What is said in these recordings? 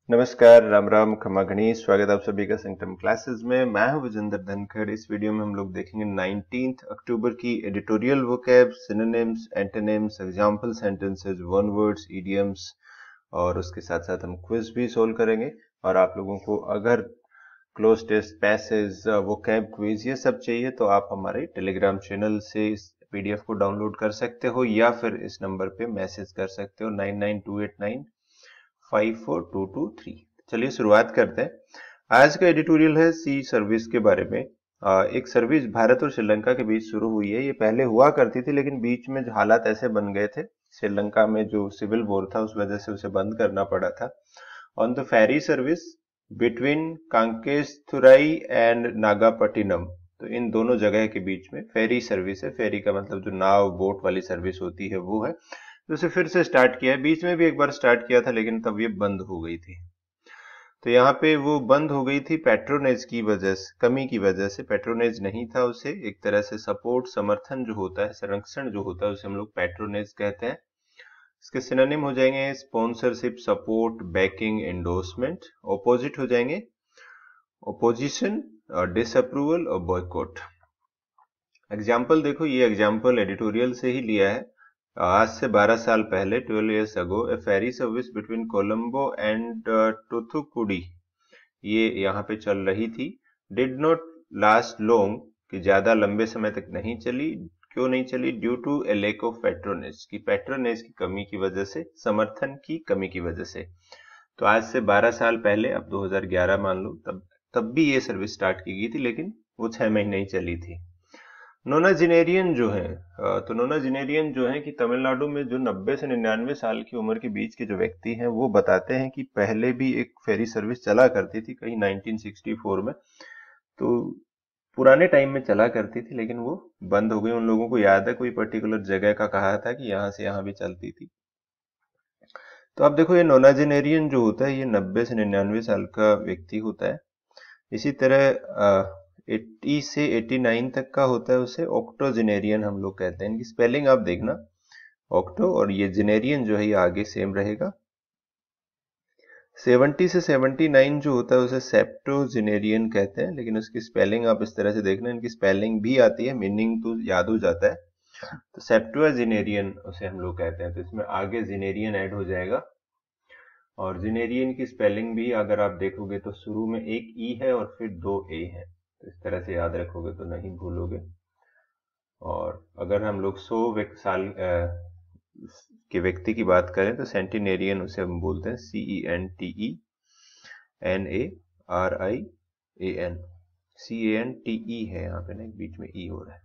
नमस्कार, राम राम, खमा गणेश। स्वागत आप सभी का सिंगटम क्लासेस में। मैं हूं विजेंद्र धनखड़। इस वीडियो में हम लोग देखेंगे 19 अक्टूबर की editorial vocab, synonyms, antonyms, example sentences, one words, idioms और उसके साथ साथ हम क्विज भी सोल्व करेंगे। और आप लोगों को अगर cloze test, passage, vocab quiz ये सब चाहिए तो आप हमारे टेलीग्राम चैनल से इस पीडीएफ को डाउनलोड कर सकते हो या फिर इस नंबर पे मैसेज कर सकते हो 9928954223। चलिए शुरुआत करते हैं। आज का एडिटोरियल है सी सर्विस के बारे में। एक सर्विस भारत और श्रीलंका के बीच शुरू हुई है। ये पहले हुआ करती थी लेकिन बीच में हालात ऐसे बन गए थे, श्रीलंका में जो सिविल वॉर था उस वजह से उसे बंद करना पड़ा था। On the ferry service between Kankesanthurai and Nagapattinam, तो इन दोनों जगह के बीच में फेरी सर्विस है। फेरी का मतलब जो नाव बोट वाली सर्विस होती है वो है। तो उसे फिर से स्टार्ट किया है। बीच में भी एक बार स्टार्ट किया था लेकिन तब ये बंद हो गई थी। तो यहाँ पे वो बंद हो गई थी पैट्रोनेज की वजह से, कमी की वजह से। पैट्रोनेज नहीं था उसे, एक तरह से सपोर्ट, समर्थन जो होता है, संरक्षण जो होता है उसे हम लोग पैट्रोनेज कहते हैं। इसके सिनोनिम हो जाएंगे sponsorship, support, banking, endorsement. Opposite हो जाएंगे ओपोजिशन और डिसअप्रूवल और बॉयकॉट। एग्जाम्पल देखो, ये एग्जाम्पल एडिटोरियल से ही लिया है। आज से 12 साल पहले, 12 years ago, a ferry service between Colombo and Thoothukudi, ये यहाँ पे चल रही थी। डिड नॉट लास्ट लॉन्ग, कि ज्यादा लंबे समय तक नहीं चली। क्यों नहीं चली? Due to a lack of patronage, की पैट्रोनेज की कमी की वजह से, समर्थन की कमी की वजह से। तो आज से 12 साल पहले, अब 2011 मान लो, तब तब भी ये सर्विस स्टार्ट की गई थी लेकिन वो 6 महीने ही चली थी। नोनाजिनेरियन जो है, तो नोनाजिनेरियन जो है कि तमिलनाडु में जो 90 से 99 साल की उम्र के बीच के जो व्यक्ति हैं वो बताते हैं कि पहले भी एक फेरी सर्विस चला करती थी कहीं 1964 में। तो पुराने टाइम में चला करती थी लेकिन वो बंद हो गई। उन लोगों को याद है, कोई पर्टिकुलर जगह का कहा था कि यहाँ से यहाँ भी चलती थी। तो अब देखो, ये नोनाजिनेरियन जो होता है ये 90 से 99 साल का व्यक्ति होता है। इसी तरह 80 से 89 तक का होता है, उसे ऑक्टोजेनेरियन हम लोग कहते हैं। इनकी स्पेलिंग आप देखना, ऑक्टो, और ये जेनेरियन जो है ये आगे सेम रहेगा। 70 से 79 जो होता है उसे सेप्टोजेनेरियन कहते हैं, लेकिन उसकी स्पेलिंग आप इस तरह से देखना, इनकी स्पेलिंग भी आती है, मीनिंग तो याद हो जाता है। तो सेप्टुअजेनेरियन उसे हम लोग कहते हैं। तो इसमें आगे जेनेरियन ऐड हो जाएगा। और जेनेरियन की स्पेलिंग भी अगर आप देखोगे तो शुरू में एक ई है और फिर 2 ए है। तो इस तरह से याद रखोगे तो नहीं भूलोगे। और अगर हम लोग 100 साल के व्यक्ति की बात करें तो सेंटिनेरियन उसे हम बोलते हैं, CENTENARIAN। CANTE है यहाँ पे ना, एक बीच में ई हो रहा है,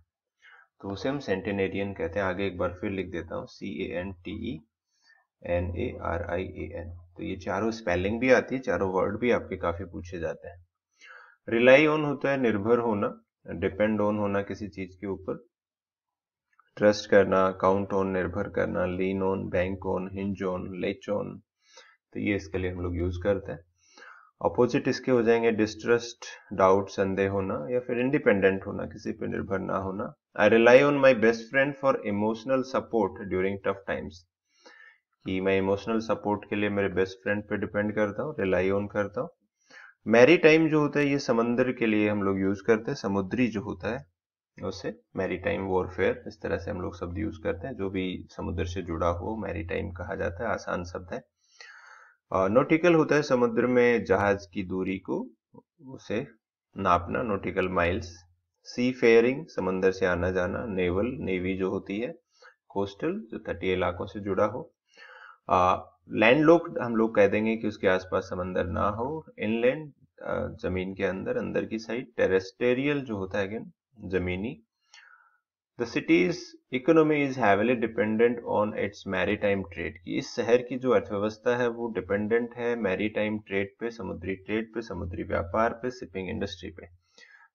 तो उसे हम सेंटिनेरियन कहते हैं। आगे एक बार फिर लिख देता हूँ, CANTENARIAN। तो ये चारों स्पेलिंग भी आती है, चारों वर्ड भी आपके काफी पूछे जाते हैं। रिलाई ऑन होता है निर्भर होना, डिपेंड ऑन होना किसी चीज के ऊपर, ट्रस्ट करना, काउंट ऑन निर्भर करना, lean on, bank on, hinge on, latch on. तो ये इसके लिए हम लोग यूज करते हैं। अपोजिट इसके हो जाएंगे डिस्ट्रस्ट, डाउट, संदेह होना, या फिर इंडिपेंडेंट होना, किसी पे निर्भर ना होना। I rely on my best friend for emotional support during tough times, कि मैं इमोशनल सपोर्ट के लिए मेरे बेस्ट फ्रेंड पे डिपेंड करता हूँ, रिलाई ऑन करता हूँ। मैरी टाइम जो होता है ये समुद्र के लिए हम लोग यूज करते हैं, समुद्री जो होता है उसे मैरी टाइम वॉरफेयर, इस तरह से हम लोग शब्द यूज करते हैं। जो भी समुद्र से जुड़ा हो मैरी टाइम कहा जाता है, आसान शब्द है। नोटिकल होता है समुद्र में जहाज की दूरी को उसे नापना, नोटिकल माइल्स। सी फेयरिंग, समंदर से आना जाना। नेवल, नेवी जो होती है। कोस्टल, जो तटीय इलाकों से जुड़ा हो। लैंडलॉक्ड हम लोग कह देंगे कि उसके आसपास समंदर ना हो। इनलैंड, जमीन के अंदर, अंदर की साइड। टेरेस्टेरियल जो होता है अगेन जमीनी। The cities economy is heavily dependent on it's maritime trade, की इस शहर की जो अर्थव्यवस्था है वो डिपेंडेंट है मैरीटाइम ट्रेड पे, समुद्री ट्रेड पे, समुद्री व्यापार पे, शिपिंग इंडस्ट्री पे।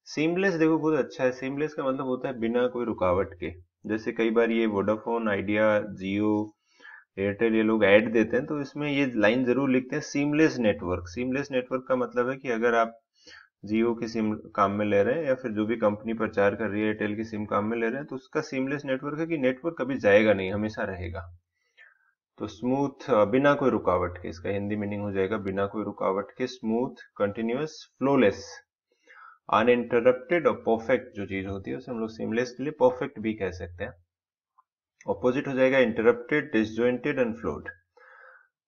सीमलेस देखो बहुत अच्छा है। सीमलेस का मतलब होता है बिना कोई रुकावट के। जैसे कई बार ये वोडाफोन, आइडिया, जियो, एयरटेल ये लोग ऐड देते हैं तो इसमें ये लाइन जरूर लिखते हैं, सीमलेस नेटवर्क। सीमलेस नेटवर्क का मतलब है कि अगर आप जियो की सिम काम में ले रहे हैं या फिर जो भी कंपनी प्रचार कर रही है एयरटेल की सिम काम में ले रहे हैं तो उसका सीमलेस नेटवर्क है कि नेटवर्क कभी जाएगा नहीं, हमेशा रहेगा। तो स्मूथ, बिना कोई रुकावट के, इसका हिंदी मीनिंग हो जाएगा बिना कोई रुकावट के, स्मूथ, कंटिन्यूअस, फ्लोलेस, अनइंटरप्टेड और परफेक्ट जो चीज होती है उसे हम लोग सीमलेस के लिए परफेक्ट भी कह सकते हैं। ऑपोजिट हो जाएगा इंटरप्टेड, डिसजॉइंटेड एंड फ्लोड।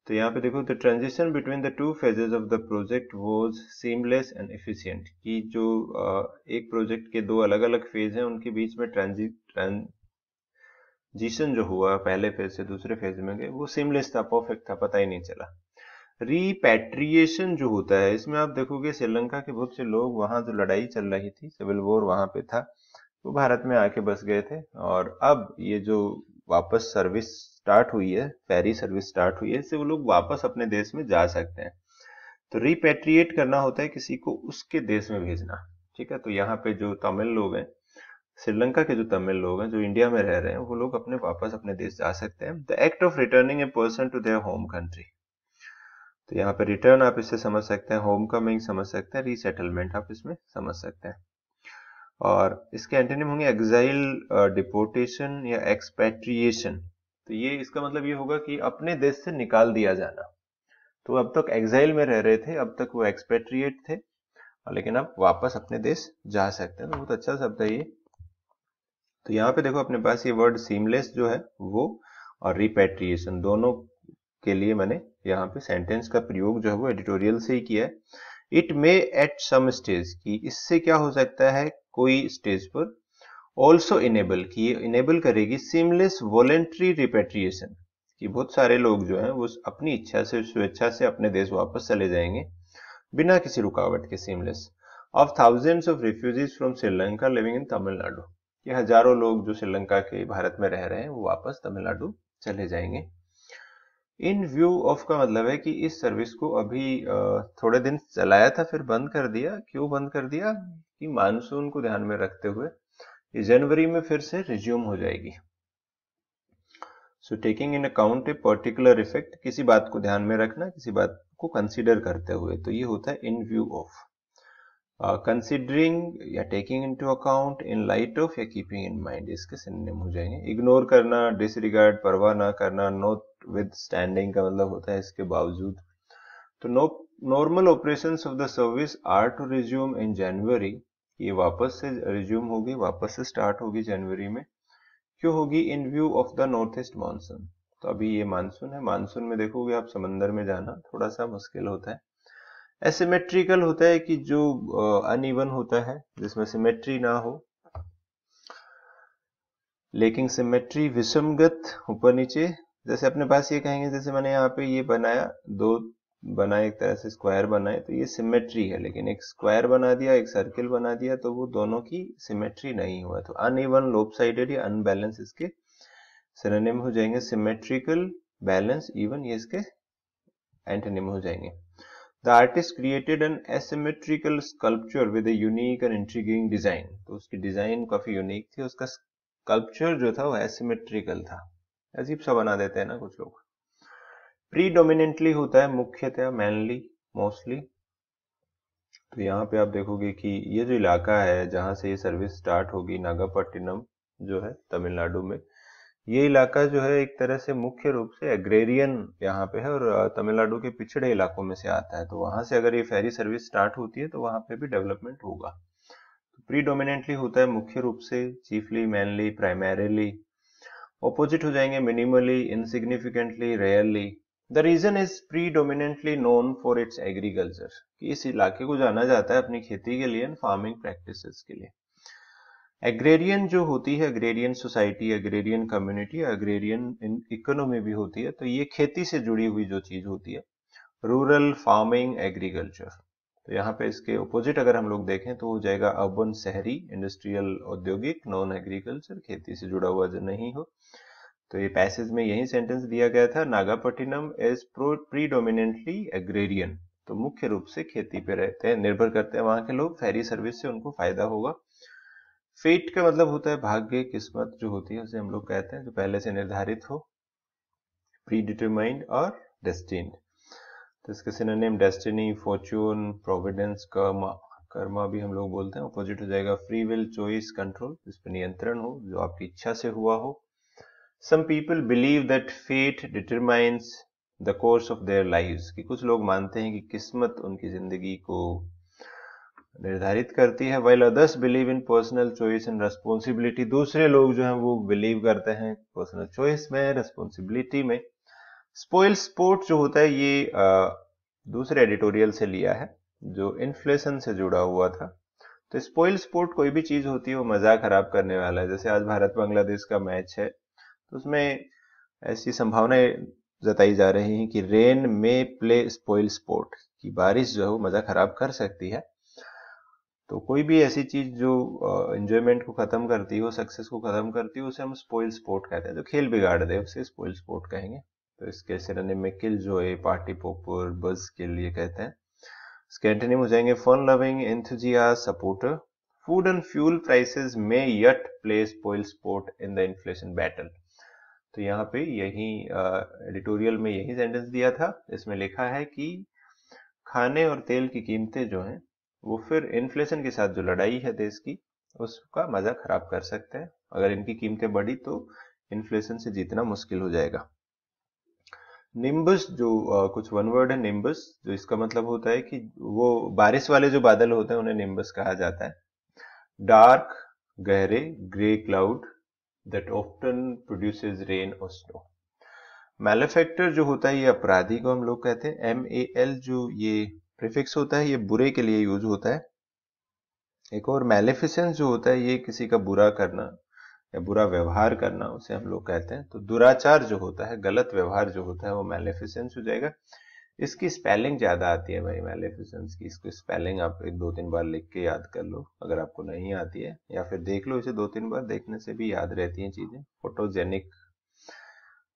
तो यहाँ पे देखो, the transition between the two phases of the project was seamless and efficient, कि जो एक प्रोजेक्ट के दो अलग अलग फेज हैं उनके बीच में ट्रांजिशन जो हुआ पहले फेज से दूसरे फेज में गए, वो सीमलेस था, परफेक्ट था, पता ही नहीं चला। रीपैट्रिएशन जो होता है, इसमें आप देखोगे श्रीलंका के बहुत से लोग, वहां जो लड़ाई चल रही थी, सिविल वॉर वहां पे था, वो भारत में आके बस गए थे, और अब ये जो वापस सर्विस स्टार्ट हुई है, फेरी सर्विस स्टार्ट हुई है, इससे वो लोग वापस अपने देश में जा सकते हैं। तो रिपेट्रिएट करना होता है किसी को उसके देश में भेजना, ठीक है। तो यहाँ पे जो तमिल लोग हैं, श्रीलंका के जो तमिल लोग हैं जो इंडिया में रह रहे हैं, वो लोग अपने वापस अपने देश जा सकते हैं। The act of returning a person to their home country, तो यहाँ पे रिटर्न आप इससे समझ सकते हैं, होम कमिंग समझ सकते हैं, रीसेटलमेंट आप इसमें समझ सकते हैं। और इसके एंटोनिम होंगे एग्जाइल, डिपोर्टेशन या एक्सपेट्रिएशन। तो ये इसका मतलब ये होगा कि अपने देश से निकाल दिया जाना। तो अब तक एग्जाइल में रह रहे थे, अब तक वो एक्सपेट्रिएट थे, लेकिन अब वापस अपने देश जा सकते हैं। तो बहुत अच्छा शब्द है ये। तो यहाँ पे देखो अपने पास ये वर्ड सीमलेस जो है वो, और रिपेट्रिएशन, दोनों के लिए मैंने यहाँ पे सेंटेंस का प्रयोग जो है वो एडिटोरियल से ही किया है। It may at some stage, की इससे क्या हो सकता है कोई स्टेज पर, ऑल्सो इनेबल, की ये इनेबल करेगी सीमलेस वॉलेंट्री रिपेट्रिएशन, कि बहुत सारे लोग जो हैं वो अपनी इच्छा से, स्वेच्छा से अपने देश वापस चले जाएंगे बिना किसी रुकावट के, seamless, of thousands of refugees from Sri Lanka living in Tamil Nadu, कि हजारों लोग जो श्रीलंका के भारत में रह रहे हैं वो वापस तमिलनाडु चले जाएंगे। इन व्यू ऑफ का मतलब है कि इस सर्विस को अभी थोड़े दिन चलाया था, फिर बंद कर दिया। क्यों बंद कर दिया? कि मानसून को ध्यान में रखते हुए ये जनवरी में फिर से रिज्यूम हो जाएगी। So taking in account a particular effect, किसी बात को ध्यान में रखना, किसी बात को कंसीडर करते हुए, तो ये होता है इन व्यू ऑफ। कंसिडरिंग या taking into account, in light of या कीपिंग इन माइंड, इसके सिनोनिम हो जाएंगे। इग्नोर करना, डिसरिगार्ड, परवाह ना करना, नॉट विद स्टैंडिंग का मतलब होता है इसके बावजूद। तो normal operations of the service are to resume in January, ये वापस से रिज्यूम होगी, वापस से स्टार्ट होगी जनवरी में। क्यों होगी? इन view of the north east monsoon. तो अभी ये मानसून है, मानसून में देखोगे आप समंदर में जाना थोड़ा सा मुश्किल होता है। एसिमेट्रिकल होता है कि जो अनइवन होता है, जिसमें सिमेट्री ना हो, लेकिन सिमेट्री विषमगत, ऊपर नीचे, जैसे अपने पास ये कहेंगे, जैसे मैंने यहाँ पे ये बनाया, दो बनाए, एक तरह से स्क्वायर बनाए, तो ये सिमेट्री है, लेकिन एक स्क्वायर बना दिया, एक सर्किल बना दिया, तो वो दोनों की सिमेट्री नहीं हुआ। तो अनइवन, लोपसाइडेड या अनबैलेंस इसके सिनोनिम हो जाएंगे। सिमेट्रिकल, बैलेंस, इवन, ये इसके एंटोनिम हो जाएंगे। The artist created an asymmetrical sculpture with a unique and intriguing design. तो उसकी डिजाइन काफी यूनिक थी, उसका स्कल्पचर जो था वो एसिमेट्रिकल था। अजीब सा बना देते हैं ना कुछ लोग। प्रीडोमिनेंटली होता है मुख्यतः, मैनली, मोस्टली। तो यहाँ पे आप देखोगे कि ये जो इलाका है जहां से ये सर्विस स्टार्ट होगी, नागापट्टिनम जो है तमिलनाडु में, ये इलाका जो है एक तरह से मुख्य रूप से एग्रेरियन यहाँ पे है, और तमिलनाडु के पिछड़े इलाकों में से आता है। तो वहां से अगर ये फेरी सर्विस स्टार्ट होती है तो वहां पे भी डेवलपमेंट होगा। तो प्रीडोमिनेंटली होता है मुख्य रूप से, चीफली, मैनली, प्राइमरीली। ऑपोजिट हो जाएंगे minimally, insignificantly, rarely. The region is predominantly known for its agriculture, कि इस इलाके को जाना जाता है अपनी खेती के लिए, फार्मिंग प्रैक्टिसेस के लिए। एग्रेरियन जो होती है, agrarian society, agrarian community, agrarian economy भी होती है, तो ये खेती से जुड़ी हुई जो चीज होती है, रूरल, फार्मिंग, एग्रीकल्चर। तो यहाँ पे इसके ऑपोजिट अगर हम लोग देखें तो हो जाएगा अर्बन, शहरी, इंडस्ट्रियल, औद्योगिक, नॉन एग्रीकल्चर, खेती से जुड़ा हुआ जो नहीं हो। तो ये पैसेज में यही सेंटेंस दिया गया था, नागापट्टिनम इज प्रीडोमिनेंटली एग्रेरियन, तो मुख्य रूप से खेती पे रहते हैं, निर्भर करते हैं वहां के लोग, फेरी सर्विस से उनको फायदा होगा। फेट का मतलब होता है भाग्य, किस्मत जो होती है उसे हम लोग कहते हैं, जो पहले से निर्धारित हो, प्री डिटरमाइंड और डेस्टिन्ड। तो इसके synonym destiny, Fortune, Providence, Karma. Karma भी हम लोग बोलते हैं। ऑपोजिट हो जाएगा फ्री विल, चॉइस, कंट्रोल, जिस पर नियंत्रण हो, जो आपकी इच्छा से हुआ हो। Some people believe that fate determines the course of their lives, कि कुछ लोग मानते हैं कि किस्मत उनकी जिंदगी को निर्धारित करती है, while others believe in personal choice and responsibility. दूसरे लोग जो हैं वो बिलीव करते हैं पर्सनल चॉइस में, रेस्पॉन्सिबिलिटी में. स्पॉइल स्पोर्ट जो होता है ये दूसरे एडिटोरियल से लिया है जो इन्फ्लेशन से जुड़ा हुआ था. तो स्पॉइल स्पोर्ट कोई भी चीज होती है वो मजा खराब करने वाला है. जैसे आज भारत बांग्लादेश का मैच है तो उसमें ऐसी संभावनाएं जताई जा रही हैं कि रेन में प्ले स्पॉइल स्पोर्ट, की बारिश जो है वो मजा खराब कर सकती है. तो कोई भी ऐसी चीज जो एंजॉयमेंट को खत्म करती हो, सक्सेस को खत्म करती हो, उसे हम स्पॉइल स्पोर्ट कहते हैं. जो खेल बिगाड़ दे उसे स्पॉइल स्पोर्ट कहेंगे. तो इसके सिनोनिम में किल जॉय, पार्टी पॉपर, बज के लिए कहते हैं. इसके एंटोनिम हो जाएंगे fun loving, enthusiast, supporter. Food and fuel prices में yet play spoil sport in the inflation battle. तो यहाँ पे यही एडिटोरियल में यही सेंटेंस दिया था. इसमें लिखा है कि खाने और तेल की कीमतें जो हैं वो फिर इन्फ्लेशन के साथ जो लड़ाई है देश की उसका मजा खराब कर सकते हैं. अगर इनकी कीमतें बढ़ी तो इन्फ्लेशन से जीतना मुश्किल हो जाएगा. निम्बस जो कुछ वन वर्ड है निम्बस, जो इसका मतलब होता है कि वो बारिश वाले जो बादल होते हैं उन्हें निम्बस कहा जाता है. डार्क, गहरे, grey cloud that often produces rain और स्नो. मैलेफेक्टर जो होता है ये अपराधी को हम लोग कहते हैं. MAL जो ये प्रीफिक्स होता है ये बुरे के लिए यूज होता है. एक और मैलेफिसेंस जो होता है ये किसी का बुरा करना या बुरा व्यवहार करना, उसे हम लोग कहते हैं. तो दुराचार जो होता है, गलत व्यवहार जो होता है वो मैलेफिसेंस हो जाएगा. इसकी स्पेलिंग ज्यादा आती है भाई मैलेफिसेंस की. इसकी स्पेलिंग आप 1-2-3 बार लिख के याद कर लो अगर आपको नहीं आती है, या फिर देख लो इसे 2-3 बार. देखने से भी याद रहती हैं चीजें. फोटोजेनिक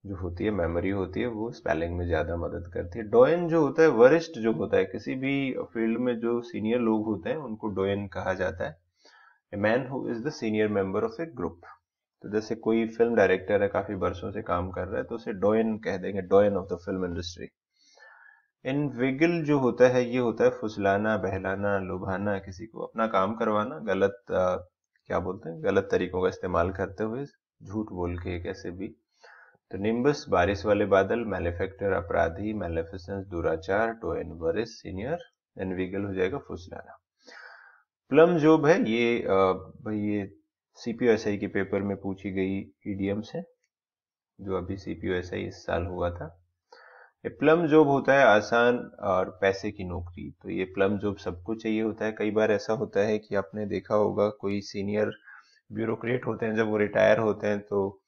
जो होती है मेमोरी होती है वो स्पेलिंग में ज्यादा मदद करती है. डोयन जो होता है वरिष्ठ जो होता है, किसी भी फील्ड में जो सीनियर लोग होते हैं उनको डोयन कहा जाता है. A man who is the senior member of A group. तो जैसे कोई फिल्म डायरेक्टर है, काफी वर्षों से काम कर रहा है, तो उसे डोयन कह देंगे, डोयन ऑफ द फिल्म इंडस्ट्री. इनविगल जो होता है ये होता है फुसलाना, बहलाना, लुभाना, किसी को अपना काम करवाना गलत क्या बोलते हैं, गलत तरीकों का इस्तेमाल करते हुए, झूठ बोल के कैसे भी. तो निम्बस बारिश वाले बादल, मैलेफेक्टर अपराधी, मैलेफिसेंस दुराचार, डोयन वरिष्ठ सीनियर, इनविगल हो जाएगा फुसलाना. प्लम जोब है ये भाई ये CPO-SI के पेपर में पूछी गई इडियम्स है जो अभी CPO-SI इस साल हुआ था. ये प्लम जॉब होता है आसान और पैसे की नौकरी. तो ये प्लम जॉब सबको चाहिए होता है. कई बार ऐसा होता है कि आपने देखा होगा कोई सीनियर ब्यूरोक्रेट होते हैं, जब वो रिटायर होते हैं तो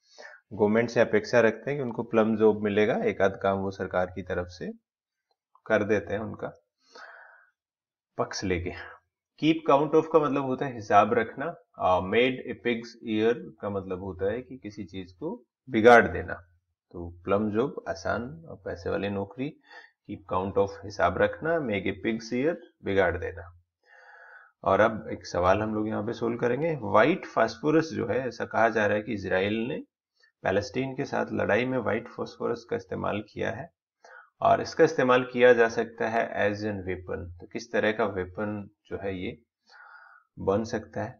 गवर्नमेंट से अपेक्षा रखते हैं कि उनको प्लम जॉब मिलेगा, एक आध काम वो सरकार की तरफ से कर देते हैं उनका पक्ष लेके. कीप काउंट ऑफ का मतलब होता है हिसाब रखना. मेड ए पिग्स ईयर का मतलब होता है कि किसी चीज को बिगाड़ देना. तो प्लम जॉब आसान और पैसे वाली नौकरी, कीप काउंट ऑफ हिसाब रखना, मेक ए पिग्स ईयर बिगाड़ देना. और अब एक सवाल हम लोग यहाँ पे सोल्व करेंगे. व्हाइट फास्फोरस जो है, ऐसा कहा जा रहा है कि इजराइल ने पैलेस्टीन के साथ लड़ाई में व्हाइट फास्फोरस का इस्तेमाल किया है और इसका इस्तेमाल किया जा सकता है एज एन वेपन. तो किस तरह का वेपन जो है ये बन सकता है,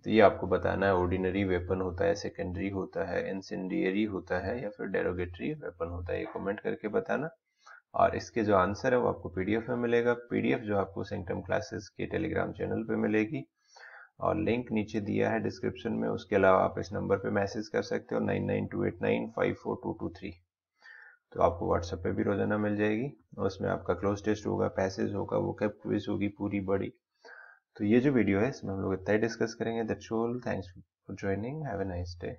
तो ये आपको बताना है. ऑर्डिनरी वेपन होता है, सेकेंडरी होता है, इंसेंडियरी होता है, या फिर डेरोगेटरी वेपन होता है. ये कमेंट करके बताना. और इसके जो आंसर है वो आपको PDF में मिलेगा. PDF जो आपको सेंटम क्लासेस के टेलीग्राम चैनल पे मिलेगी और लिंक नीचे दिया है डिस्क्रिप्शन में. उसके अलावा आप इस नंबर पे मैसेज कर सकते हो 9928954223. तो आपको व्हाट्सएप पे भी रोजाना मिल जाएगी और उसमें आपका क्लोज टेस्ट होगा, पैसेज होगा, वोकैब क्विज होगी पूरी बड़ी. तो ये जो वीडियो है इसमें हम लोग इतना ही डिस्कस करेंगे. That's all. Thanks for joining. Have a nice day.